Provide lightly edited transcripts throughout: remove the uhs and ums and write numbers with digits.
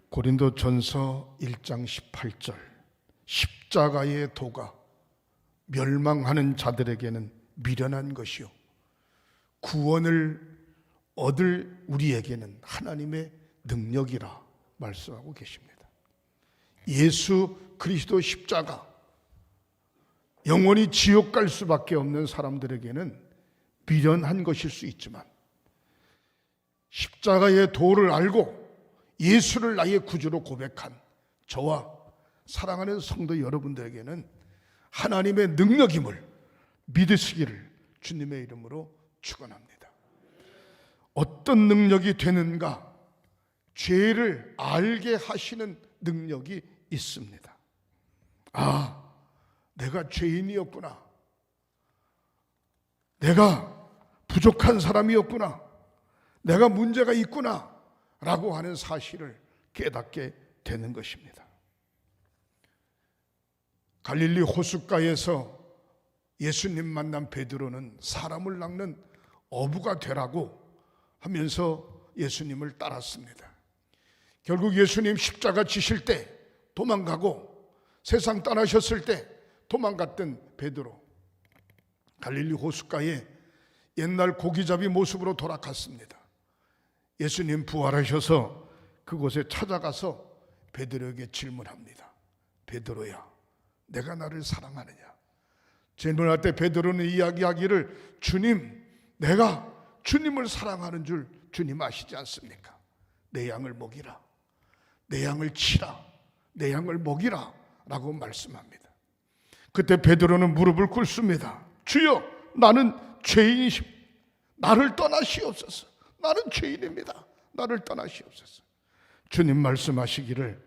고린도전서 1장 18절 십자가의 도가 멸망하는 자들에게는 미련한 것이요 구원을 얻을 우리에게는 하나님의 능력이라 말씀하고 계십니다. 예수 그리스도 십자가, 영원히 지옥 갈 수밖에 없는 사람들에게는 미련한 것일 수 있지만 십자가의 도를 알고 예수를 나의 구주로 고백한 저와 사랑하는 성도 여러분들에게는 하나님의 능력임을 믿으시기를 주님의 이름으로 축원합니다. 어떤 능력이 되는가? 죄를 알게 하시는 능력이 있습니다. 아, 내가 죄인이었구나. 내가 부족한 사람이었구나. 내가 문제가 있구나 라고 하는 사실을 깨닫게 되는 것입니다. 갈릴리 호숫가에서 예수님 만난 베드로는 사람을 낚는 어부가 되라고 하면서 예수님을 따랐습니다. 결국 예수님 십자가 지실 때 도망가고 세상 떠나셨을 때 도망갔던 베드로, 갈릴리 호숫가에 옛날 고기잡이 모습으로 돌아갔습니다. 예수님 부활하셔서 그곳에 찾아가서 베드로에게 질문합니다. 베드로야, 내가 나를 사랑하느냐? 질문할 때 베드로는 이야기하기를 주님, 내가 주님을 사랑하는 줄 주님 아시지 않습니까? 내 양을 먹이라, 내 양을 치라, 내 양을 먹이라 라고 말씀합니다. 그때 베드로는 무릎을 꿇습니다. 주여, 나는 죄인이십니다. 나를 떠나시옵소서. 나는 죄인입니다. 나를 떠나시옵소서. 주님 말씀하시기를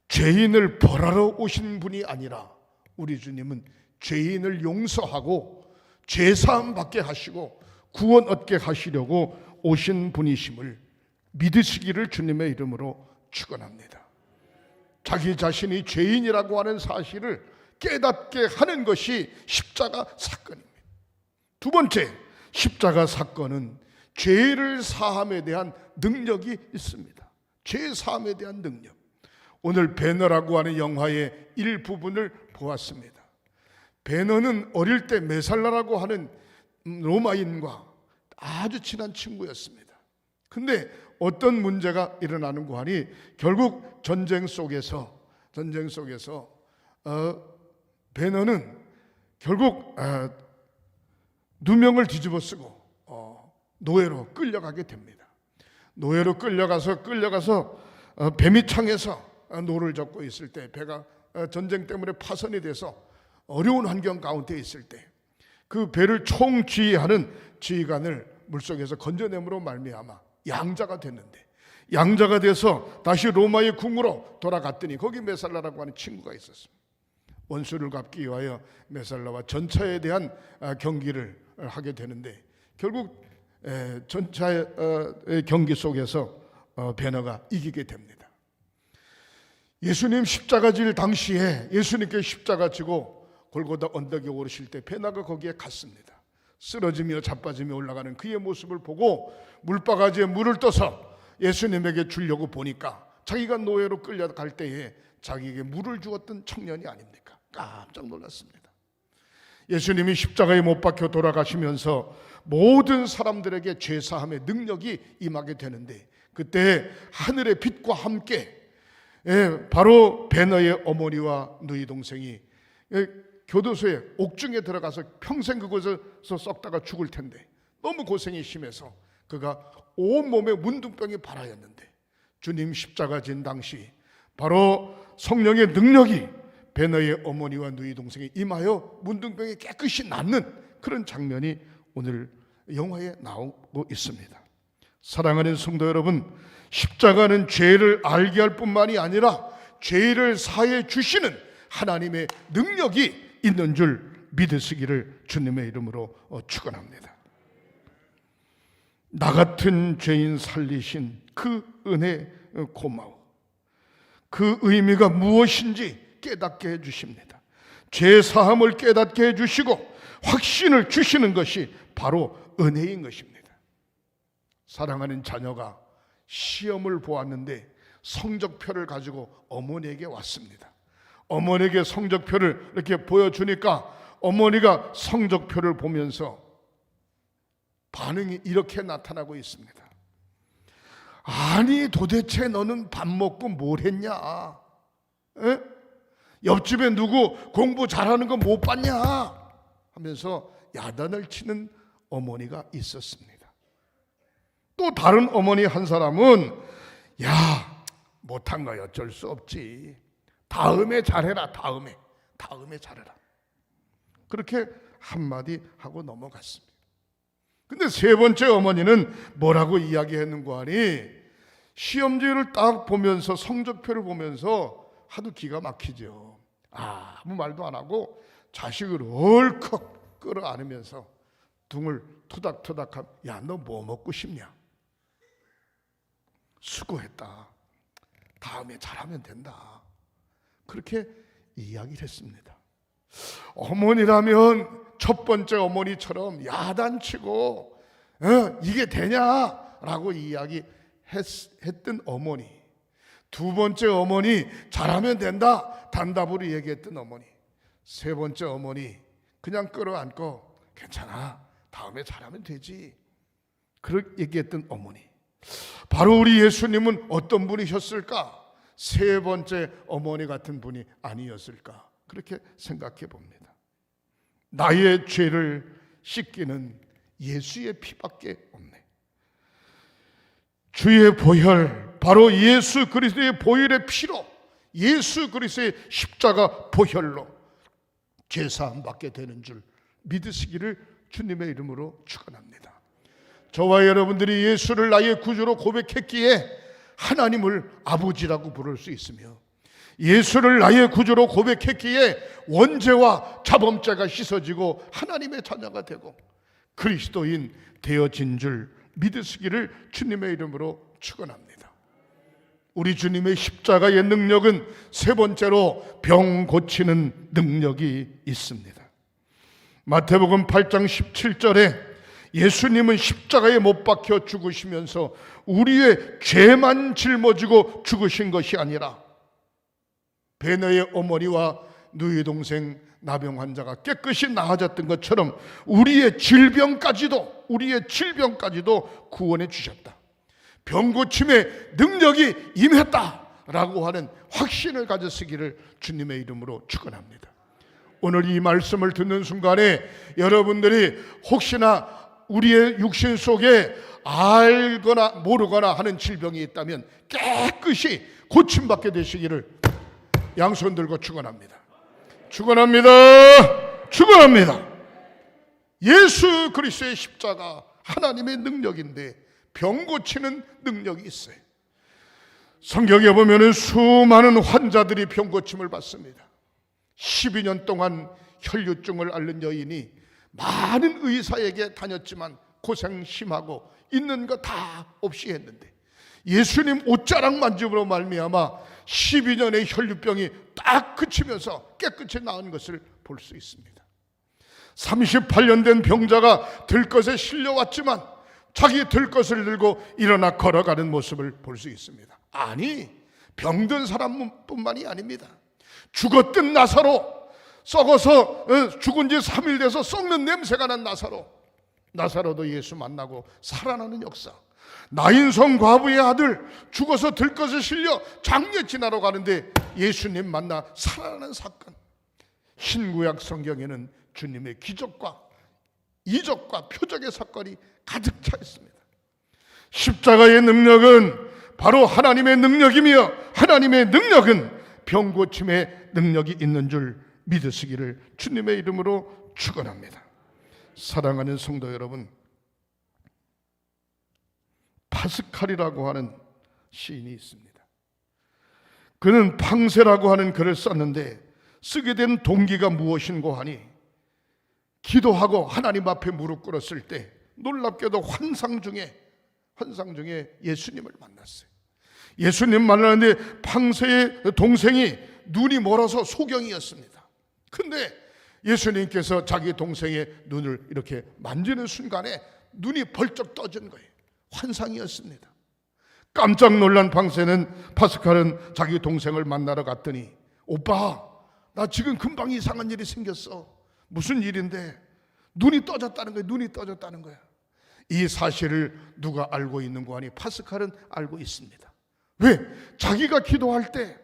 죄인을 벌하러 오신 분이 아니라 우리 주님은 죄인을 용서하고 죄사함 받게 하시고 구원 얻게 하시려고 오신 분이심을 믿으시기를 주님의 이름으로 축원합니다. 자기 자신이 죄인이라고 하는 사실을 깨닫게 하는 것이 십자가 사건입니다. 두 번째, 십자가 사건은 죄를 사함에 대한 능력이 있습니다. 죄 사함에 대한 능력. 오늘 배너라고 하는 영화의 일부분을 보았습니다. 배너는 어릴 때 메살라라고 하는 로마인과 아주 친한 친구였습니다. 근데 어떤 문제가 일어나는가 하니 결국 전쟁 속에서 배너는 결국 누명을 뒤집어 쓰고 노예로 끌려가게 됩니다. 노예로 끌려가서 뱀이 창에서 노를 젓고 있을 때 배가 전쟁 때문에 파손이 돼서 어려운 환경 가운데 있을 때 그 배를 총지휘하는 지휘관을 물속에서 건져냄으로 말미암아 양자가 됐는데, 양자가 돼서 다시 로마의 궁으로 돌아갔더니 거기 메살라라고 하는 친구가 있었습니다. 원수를 갚기 위하여 메살라와 전차에 대한 경기를 하게 되는데 결국 전차의 경기 속에서 베너가 이기게 됩니다. 예수님 십자가 질 당시에 예수님께 십자가 지고 골고다 언덕에 오르실 때 베너가 거기에 갔습니다. 쓰러지며 자빠지며 올라가는 그의 모습을 보고 물바가지에 물을 떠서 예수님에게 주려고 보니까 자기가 노예로 끌려갈 때에 자기에게 물을 주었던 청년이 아닙니까? 깜짝 놀랐습니다. 예수님이 십자가에 못 박혀 돌아가시면서 모든 사람들에게 죄사함의 능력이 임하게 되는데 그때 하늘의 빛과 함께 바로 베너의 어머니와 누이 동생이 교도소에 옥중에 들어가서 평생 그곳에서 썩다가 죽을 텐데 너무 고생이 심해서 그가 온몸에 문둥병이 발하였는데 주님 십자가 진 당시 바로 성령의 능력이 베너의 어머니와 누이 동생이 임하여 문둥병이 깨끗이 낫는 그런 장면이 오늘 영화에 나오고 있습니다. 사랑하는 성도 여러분, 십자가는 죄를 알게 할 뿐만이 아니라 죄를 사해 주시는 하나님의 능력이 있는 줄 믿으시기를 주님의 이름으로 축원합니다. 나 같은 죄인 살리신 그 은혜 고마워. 그 의미가 무엇인지 깨닫게 해주십니다. 죄 사함을 깨닫게 해주시고 확신을 주시는 것이 바로 은혜인 것입니다. 사랑하는 자녀가 시험을 보았는데 성적표를 가지고 어머니에게 왔습니다. 어머니에게 성적표를 이렇게 보여주니까 어머니가 성적표를 보면서 반응이 이렇게 나타나고 있습니다. 아니 도대체 너는 밥 먹고 뭘 했냐? 에? 옆집에 누구 공부 잘하는 거 못 봤냐? 하면서 야단을 치는 어머니가 있었습니다. 또 다른 어머니 한 사람은 야 못한 거 어쩔 수 없지. 다음에 잘해라. 다음에 잘해라. 그렇게 한마디 하고 넘어갔습니다. 근데 세 번째 어머니는 뭐라고 이야기했는고 하니 시험지를 딱 보면서 성적표를 보면서 하도 기가 막히죠. 아무 말도 안 하고 자식을 얼컥 끌어안으면서 등을 토닥토닥하면 야 너 뭐 먹고 싶냐? 수고했다. 다음에 잘하면 된다. 그렇게 이야기를 했습니다. 어머니라면 첫 번째 어머니처럼 야단치고 이게 되냐라고 이야기했던 어머니, 두 번째 어머니 잘하면 된다 단답으로 얘기했던 어머니, 세 번째 어머니 그냥 끌어안고 괜찮아 다음에 잘하면 되지 그렇게 얘기했던 어머니. 바로 우리 예수님은 어떤 분이셨을까? 세 번째 어머니 같은 분이 아니었을까? 그렇게 생각해 봅니다. 나의 죄를 씻기는 예수의 피밖에 없네. 주의 보혈, 바로 예수 그리스도의 보혈의 피로, 예수 그리스도의 십자가 보혈로 죄사함 받게 되는 줄 믿으시기를 주님의 이름으로 축원합니다. 저와 여러분들이 예수를 나의 구주로 고백했기에 하나님을 아버지라고 부를 수 있으며, 예수를 나의 구주로 고백했기에 원죄와 자범죄가 씻어지고 하나님의 자녀가 되고 그리스도인 되어진 줄 믿으시기를 주님의 이름으로 축원합니다. 우리 주님의 십자가의 능력은 세 번째로 병 고치는 능력이 있습니다. 마태복음 8장 17절에 예수님은 십자가에 못 박혀 죽으시면서 우리의 죄만 짊어지고 죽으신 것이 아니라 베너의 어머니와 누이 동생 나병 환자가 깨끗이 나아졌던 것처럼 우리의 질병까지도 구원해 주셨다. 병 고침의 능력이 임했다라고 하는 확신을 가졌으기를 주님의 이름으로 축원합니다. 오늘 이 말씀을 듣는 순간에 여러분들이 혹시나 우리의 육신 속에 알거나 모르거나 하는 질병이 있다면 깨끗이 고침받게 되시기를 양손 들고 축원합니다. 축원합니다. 축원합니다. 예수 그리스도의 십자가 하나님의 능력인데 병 고치는 능력이 있어요. 성경에 보면은 수많은 환자들이 병 고침을 받습니다. 12년 동안 혈류증을 앓는 여인이 많은 의사에게 다녔지만 고생 심하고 있는 거 다 없이 했는데 예수님 옷자락 만짐으로 말미암아 12년의 혈류병이 딱 그치면서 깨끗이 나은 것을 볼 수 있습니다. 38년 된 병자가 들것에 실려왔지만 자기 들것을 들고 일어나 걸어가는 모습을 볼 수 있습니다. 아니, 병든 사람뿐만이 아닙니다. 죽었던 나사로, 썩어서 죽은 지 3일 돼서 썩는 냄새가 난 나사로도 예수 만나고 살아나는 역사. 나인성 과부의 아들 죽어서 들것에 실려 장례 지나러 가는데 예수님 만나 살아나는 사건. 신구약 성경에는 주님의 기적과 이적과 표적의 사건이 가득 차 있습니다. 십자가의 능력은 바로 하나님의 능력이며 하나님의 능력은 병 고침의 능력이 있는 줄 믿으시기를 주님의 이름으로 축원합니다. 사랑하는 성도 여러분, 파스칼이라고 하는 시인이 있습니다. 그는 팡세라고 하는 글을 썼는데 쓰게 된 동기가 무엇인고 하니 기도하고 하나님 앞에 무릎 꿇었을 때 놀랍게도 환상 중에 예수님을 만났어요. 예수님 만나는데 팡세의 동생이 눈이 멀어서 소경이었습니다. 근데 예수님께서 자기 동생의 눈을 이렇게 만지는 순간에 눈이 벌쩍 떠진 거예요. 환상이었습니다. 깜짝 놀란 파스칼은 자기 동생을 만나러 갔더니, 오빠, 나 지금 금방 이상한 일이 생겼어. 무슨 일인데? 눈이 떠졌다는 거야. 눈이 떠졌다는 거야. 이 사실을 누가 알고 있는 거 아니? 파스칼은 알고 있습니다. 왜? 자기가 기도할 때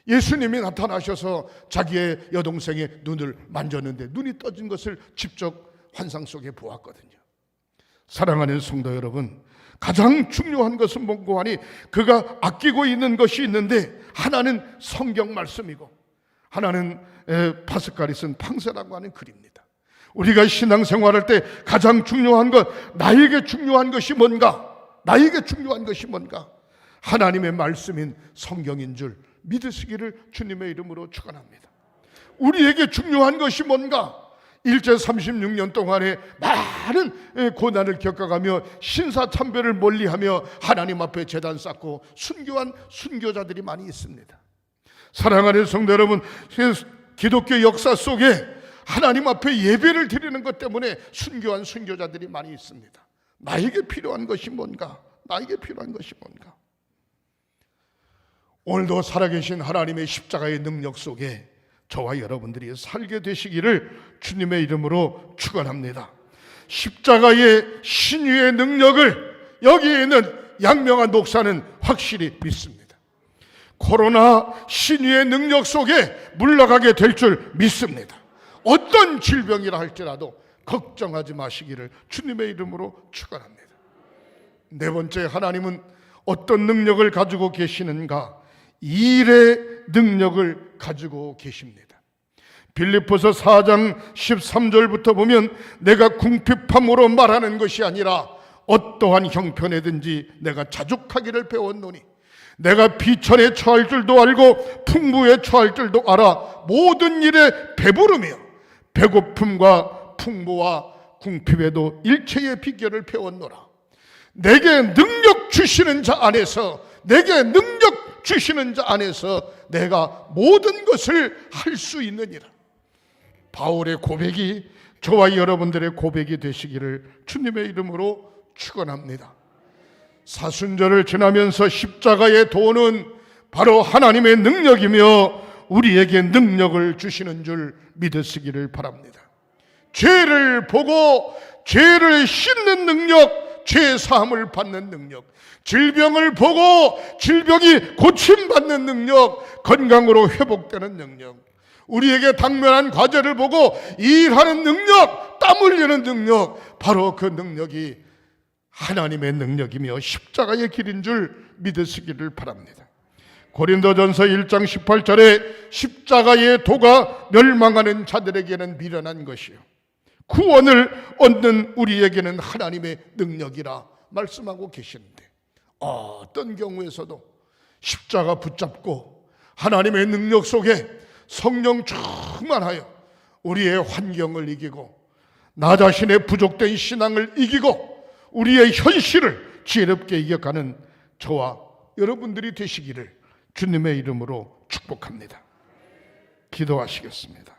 예수님이 나타나셔서 자기의 여동생의 눈을 만졌는데 눈이 떠진 것을 직접 환상 속에 보았거든요. 사랑하는 성도 여러분, 가장 중요한 것은 뭔고 하니 그가 아끼고 있는 것이 있는데, 하나는 성경 말씀이고 하나는 파스칼이 쓴 팡세라고 하는 글입니다. 우리가 신앙생활할 때 가장 중요한 것, 나에게 중요한 것이 뭔가? 나에게 중요한 것이 뭔가? 하나님의 말씀인 성경인 줄 믿으시기를 주님의 이름으로 축원합니다. 우리에게 중요한 것이 뭔가? 일제 36년 동안에 많은 고난을 겪어가며 신사참배를 멀리하며 하나님 앞에 제단 쌓고 순교한 순교자들이 많이 있습니다. 사랑하는 성도 여러분, 기독교 역사 속에 하나님 앞에 예배를 드리는 것 때문에 순교한 순교자들이 많이 있습니다. 나에게 필요한 것이 뭔가? 나에게 필요한 것이 뭔가? 오늘도 살아계신 하나님의 십자가의 능력 속에 저와 여러분들이 살게 되시기를 주님의 이름으로 축원합니다. 십자가의 신유의 능력을 여기에 있는 양명한 목사는 확실히 믿습니다. 코로나 신유의 능력 속에 물러가게 될 줄 믿습니다. 어떤 질병이라 할지라도 걱정하지 마시기를 주님의 이름으로 축원합니다. 네 번째, 하나님은 어떤 능력을 가지고 계시는가? 일의 능력을 가지고 계십니다. 빌립보서 4장 13절부터 보면, 내가 궁핍함으로 말하는 것이 아니라 어떠한 형편에든지 내가 자족하기를 배웠노니 내가 비천에 처할 줄도 알고 풍부에 처할 줄도 알아 모든 일에 배부르며 배고픔과 풍부와 궁핍에도 일체의 비결을 배웠노라. 내게 능력 주시는 자 안에서, 내게 능력 주시는 자 안에서 내가 모든 것을 할 수 있느니라. 바울의 고백이 저와 여러분들의 고백이 되시기를 주님의 이름으로 축원합니다. 사순절을 지나면서 십자가의 도는 바로 하나님의 능력이며 우리에게 능력을 주시는 줄 믿으시기를 바랍니다. 죄를 보고 죄를 씻는 능력, 죄 사함을 받는 능력, 질병을 보고 질병이 고침받는 능력, 건강으로 회복되는 능력, 우리에게 당면한 과제를 보고 일하는 능력, 땀 흘리는 능력, 바로 그 능력이 하나님의 능력이며 십자가의 길인 줄 믿으시기를 바랍니다. 고린도전서 1장 18절에 십자가의 도가 멸망하는 자들에게는 미련한 것이요 구원을 얻는 우리에게는 하나님의 능력이라 말씀하고 계시는데, 어떤 경우에서도 십자가 붙잡고 하나님의 능력 속에 성령 충만하여 우리의 환경을 이기고 나 자신의 부족된 신앙을 이기고 우리의 현실을 지혜롭게 이겨가는 저와 여러분들이 되시기를 주님의 이름으로 축복합니다. 기도하시겠습니다.